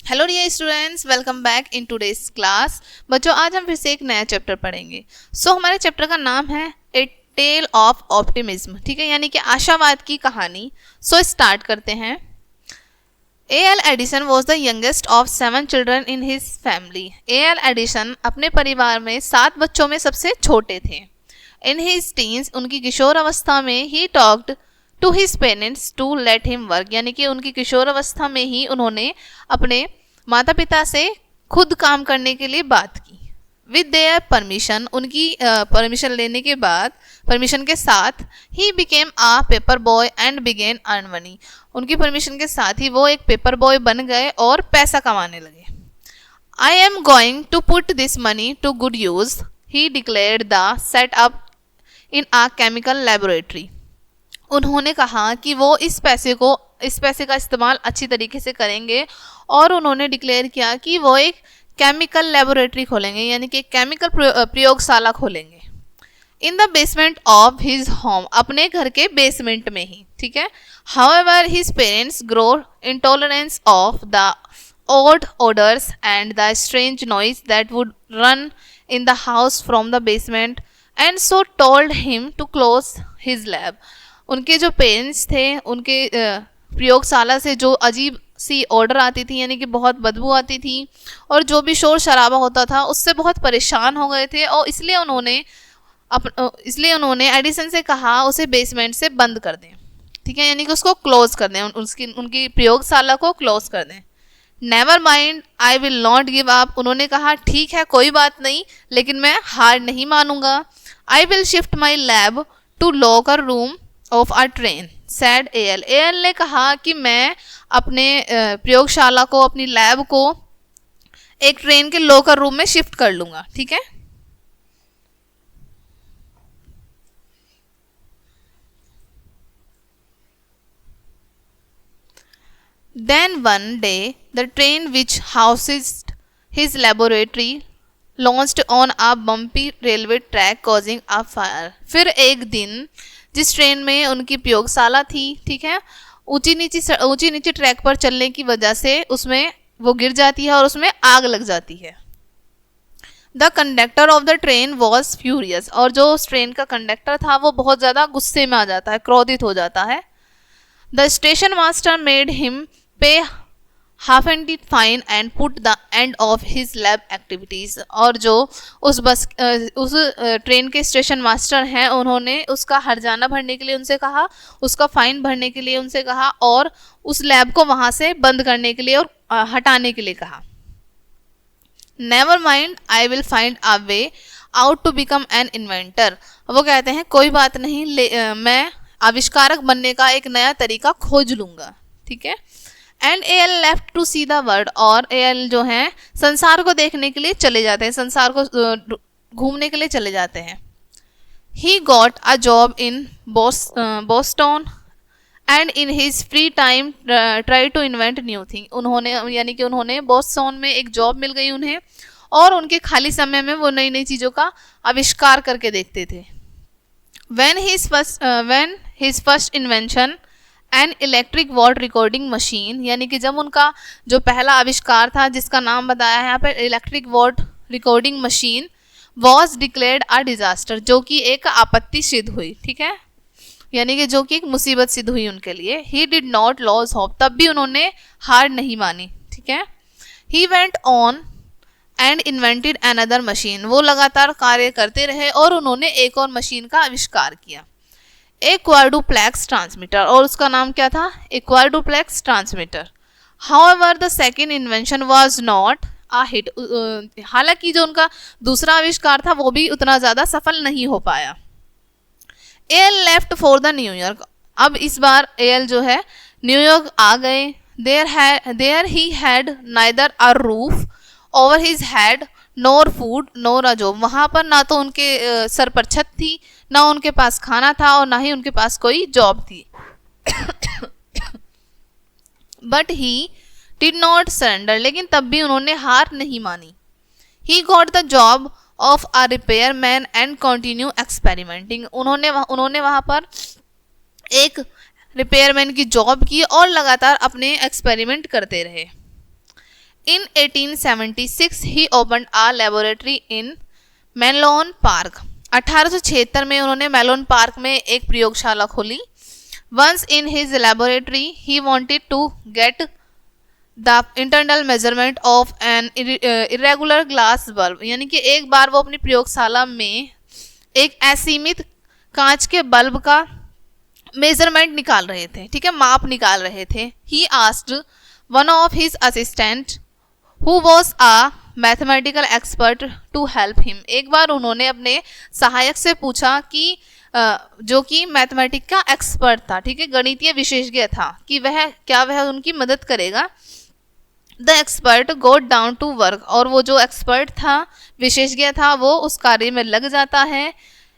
Hello dear students, welcome back in today's class. बच्चों, आज हम फिर से एक नया चैप्टर पढ़ेंगे। हमारे चैप्टर का नाम है ए टेल ऑफ ऑप्टिमिज्म, ठीक है, यानी कि आशावाद की कहानी। स्टार्ट करते हैं। A.L. Edison was the youngest of 7 children in his family. A.L. Edison अपने परिवार में 7 बच्चों में सबसे छोटे थे। इन हिज टीन्स, उनकी किशोर अवस्था में, he talked to his parents to let him work, यानी कि उनकी किशोर अवस्था में ही उन्होंने अपने माता पिता से खुद काम करने के लिए बात की। विद देयर परमिशन, उनकी परमिशन लेने के बाद, परमिशन के साथ, he became a paper boy and began earn money, उनकी परमिशन के साथ ही वो एक पेपर बॉय बन गए और पैसा कमाने लगे। I am going to put this money to good use, he declared the set up in a chemical laboratory. उन्होंने कहा कि वो इस पैसे का इस्तेमाल अच्छी तरीके से करेंगे और उन्होंने डिक्लेयर किया कि वो एक केमिकल लेबोरेटरी खोलेंगे, यानी कि केमिकल प्रयोगशाला खोलेंगे। In the basement of his home, अपने घर के बेसमेंट में ही, ठीक है। However his parents grow intolerance of the odd odors and the strange noise that would run in the house from the basement, and so told him to close his lab. उनके जो parents थे, उनके प्रयोगशाला से जो अजीब सी order आती थी, यानी कि बहुत बदबू आती थी और जो भी शोर शराबा होता था उससे बहुत परेशान हो गए थे, और इसलिए उन्होंने एडिसन से कहा उसे बेसमेंट से बंद कर दें, ठीक है, यानी कि उसको क्लोज कर दें, उनकी प्रयोगशाला को क्लोज कर दें। Never mind, I will not give up, उन्होंने कहा ठीक है, कोई बात नहीं, लेकिन मैं हार नहीं मानूंगा। I will shift my lab to locker room of a train, said Al. Al ने कहा कि मैं अपने प्रयोगशाला को, अपनी लैब को एक ट्रेन के लॉकर रूम में शिफ्ट कर लूंगा, ठीक है। Then one day, the train which housed his laboratory launched on a bumpy railway track, causing a fire. फिर एक दिन जिस ट्रेन में उनकी प्रयोगशाला थी, ठीक है, ऊंची नीची ट्रैक पर चलने की वजह से उसमें वो गिर जाती है और उसमें आग लग जाती है। The conductor of the train was furious, और जो उस ट्रेन का कंडक्टर था वो बहुत ज़्यादा गुस्से में आ जाता है, क्रोधित हो जाता है। The station master made him pay half-and fine and put the end of his lab activities, और जो उस ट्रेन के स्टेशन मास्टर हैं, उन्होंने उसका हर्जाना भरने के लिए उनसे कहा, उसका फाइन भरने के लिए उनसे कहा, और उस लैब को वहां से बंद करने के लिए और हटाने के लिए कहा। Never mind, I will find a way out to become an inventor, वो कहते हैं कोई बात नहीं, मैं आविष्कारक बनने का एक नया तरीका खोज लूंगा, ठीक है। And Al left to see the world, और एल जो है संसार को देखने के लिए चले जाते हैं, संसार को घूमने के लिए चले जाते हैं। He got a job in Boston and in his free time try to invent new thing, उन्होंने बोस्टन में एक जॉब मिल गई उन्हें, और उनके खाली समय में वो नई नई चीज़ों का आविष्कार करके देखते थे। when his first invention an electric word recording machine, यानी कि जब उनका जो पहला आविष्कार था, जिसका नाम बताया है यहाँ पर electric word recording machine, was declared a disaster, जो कि एक आपत्ति सिद्ध हुई, ठीक है, यानी कि जो कि एक मुसीबत सिद्ध हुई उनके लिए। He did not loss hope, तब भी उन्होंने हार नहीं मानी, ठीक है। He went on and invented another machine, वो लगातार कार्य करते रहे और उन्होंने एक और मशीन का आविष्कार किया, ए क्वाड्रुप्लेक्स ट्रांसमीटर, और उसका नाम क्या था, a quadruplex transmitter. However the second invention was not a hit, हालांकि जो उनका दूसरा आविष्कार था वो भी उतना ज़्यादा सफल नहीं हो पाया। Al left for the New York, अब इस बार एल जो है न्यूयॉर्क आ गए। There he had neither a roof over his head nor food nor a job, वहाँ पर ना तो उनके सर पर छत थी, ना उनके पास खाना था, और ना ही उनके पास कोई जॉब थी। But he did not surrender, लेकिन तब भी उन्होंने हार नहीं मानी। He got the job of a repair man and continue experimenting, उन्होंने वहाँ पर एक रिपेयरमैन की जॉब की और लगातार अपने एक्सपेरिमेंट करते रहे। In 1876 he opened a laboratory in Malone park. 1876 में उन्होंने मेलोन पार्क में एक प्रयोगशाला खोली. Once in his laboratory he wanted to get the internal measurement of an irregular glass bulb. यानी कि एक बार वो अपनी प्रयोगशाला में एक असीमित कांच के बल्ब का मेजरमेंट निकाल रहे थे, ठीक है, माप निकाल रहे थे. He asked one of his assistant who was a mathematical expert to help him. एक बार उन्होंने अपने सहायक से पूछा कि जो कि मैथमेटिक का एक्सपर्ट था, ठीक है, गणितीय विशेषज्ञ था, कि वह उनकी मदद करेगा. The expert got down to work. और वो जो एक्सपर्ट था, विशेषज्ञ था, वो उस कार्य में लग जाता है.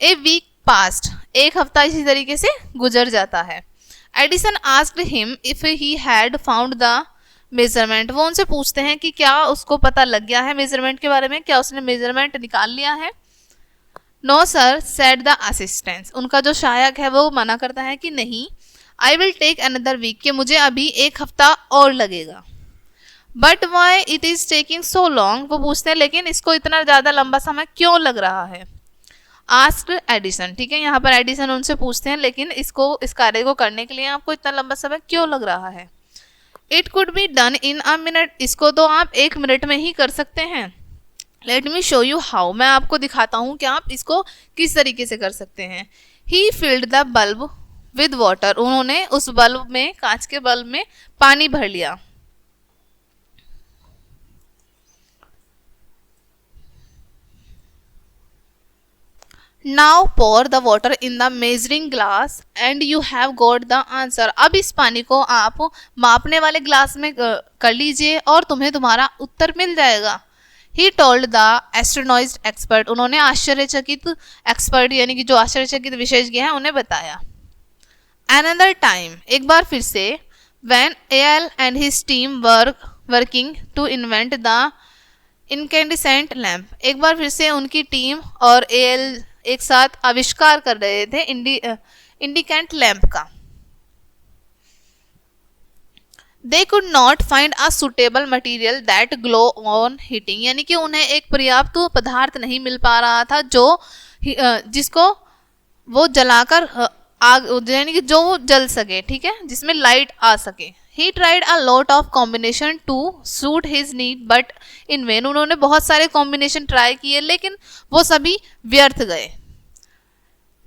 A week past. एक हफ्ता इसी तरीके से गुजर जाता है. Edison asked him if he had found the measurement. वो उनसे पूछते हैं कि क्या उसको पता लग गया है मेजरमेंट के बारे में, क्या उसने मेजरमेंट निकाल लिया है. No sir said the assistant. उनका जो सहायक है वो मना करता है कि नहीं. I will take another week, कि मुझे अभी एक हफ्ता और लगेगा. But why it is taking so long. वो पूछते हैं लेकिन इसको इतना ज़्यादा लंबा समय क्यों लग रहा है. Asked Edison. ठीक है, यहाँ पर एडिसन उनसे पूछते हैं लेकिन इस कार्य को करने के लिए आपको इतना लंबा समय क्यों लग रहा है. It could be done in a minute. इसको तो आप 1 मिनट में ही कर सकते हैं. Let me show you how. मैं आपको दिखाता हूँ कि आप इसको किस तरीके से कर सकते हैं. He filled the bulb with water. उन्होंने उस बल्ब में, कांच के बल्ब में पानी भर लिया. Now pour the water in the measuring glass and you have got the answer. अब इस पानी को आप मापने वाले ग्लास में कर लीजिए और तुम्हें तुम्हारा उत्तर मिल जाएगा. He told the astonished expert. उन्होंने आश्चर्यचकित एक्सपर्ट यानी कि जो आश्चर्यचकित विशेषज्ञ हैं उन्हें बताया. Another time. एक बार फिर से. When Al and his team working to invent the incandescent lamp. एक बार फिर से उनकी टीम और एल एक साथ आविष्कार कर रहे थे इंडिकेंट लैंप का. They could not find a suitable material that glow on heating. यानी कि उन्हें एक पर्याप्त पदार्थ नहीं मिल पा रहा था जिसको वो जलाकर आग, यानी कि जो जल सके, ठीक है, जिसमें लाइट आ सके. He tried a lot of combination to suit his need but in vain. उन्होंने बहुत सारे कॉम्बिनेशन ट्राई किए लेकिन वो सभी व्यर्थ गए.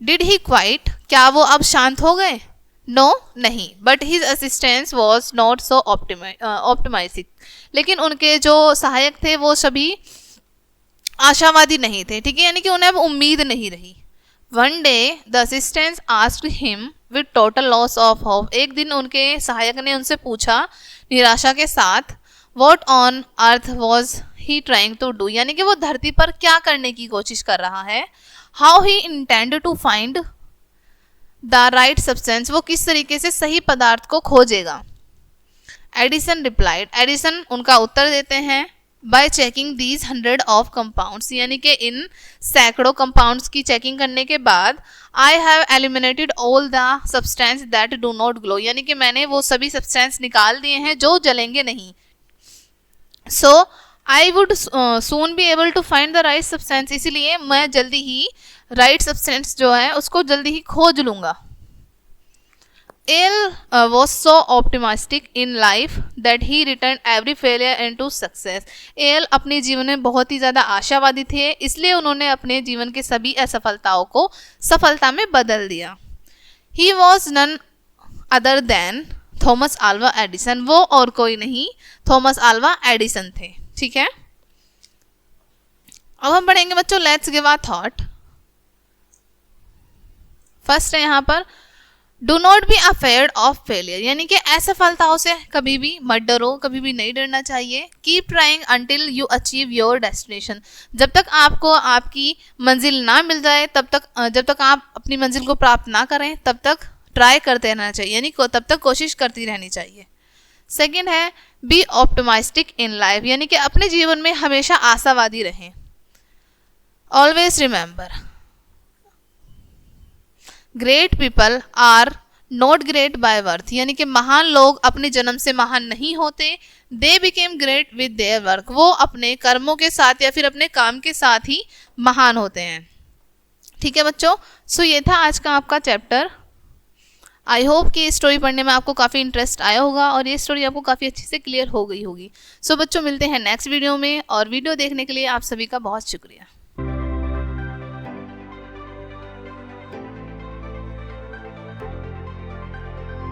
Did he quite? क्या वो अब शांत हो गए? No, नहीं. But his assistance was not so optimistic. लेकिन उनके जो सहायक थे वो सभी आशावादी नहीं थे, ठीक है, यानी कि उन्हें अब उम्मीद नहीं रही. One day the assistant asked him with total loss of hope. एक दिन उनके सहायक ने उनसे पूछा निराशा के साथ, what on earth was he trying to do. यानी कि वो धरती पर क्या करने की कोशिश कर रहा है. How he intended to find the right substance. वो किस तरीके से सही पदार्थ को खोजेगा. Edison replied. एडिसन उनका उत्तर देते हैं by checking these 100 of compounds. यानी कि इन सैकड़ों कंपाउंड्स की चेकिंग करने के बाद I have eliminated all the substance that do not glow. यानी कि मैंने वो सभी सब्सटेंस निकाल दिए हैं जो जलेंगे नहीं. So I would soon be able to find the right substance. इसीलिए मैं जल्दी ही right substance जो है उसको जल्दी ही खोज लूँगा. Ale was so optimistic in life that he returned every failure into success. Ale अपने जीवन में बहुत ही ज़्यादा आशावादी थे, इसलिए उन्होंने अपने जीवन के सभी असफलताओं को सफलता में बदल दिया. He was none other than Thomas Alva Edison. वो और कोई नहीं थॉमस आल्वा एडिसन थे. ठीक है, अब हम पढ़ेंगे बच्चों let's give a thought. First है यहाँ पर do not be afraid of failure. यानी कि असफलताओं से कभी भी मत डरो, कभी भी नहीं डरना चाहिए. Keep trying until you achieve your destination. जब तक आपको आपकी मंजिल ना मिल जाए जब तक आप अपनी मंजिल को प्राप्त ना करें तब तक ट्राई करते रहना चाहिए, यानी तब तक कोशिश करती रहनी चाहिए. सेकेंड है बी ऑप्टिमिस्टिक इन लाइफ. यानी कि अपने जीवन में हमेशा आशावादी रहें. Always remember great people are not great by birth, यानी कि महान लोग अपने जन्म से महान नहीं होते। They became great with their work, वो अपने कर्मों के साथ या फिर अपने काम के साथ ही महान होते हैं। ठीक है बच्चों, सो ये था आज का आपका चैप्टर। आई होप कि स्टोरी पढ़ने में आपको काफ़ी इंटरेस्ट आया होगा और ये स्टोरी आपको काफ़ी अच्छे से क्लियर हो गई होगी। सो बच्चों, मिलते हैं नेक्स्ट वीडियो में, और वीडियो देखने के लिए आप सभी का बहुत शुक्रिया।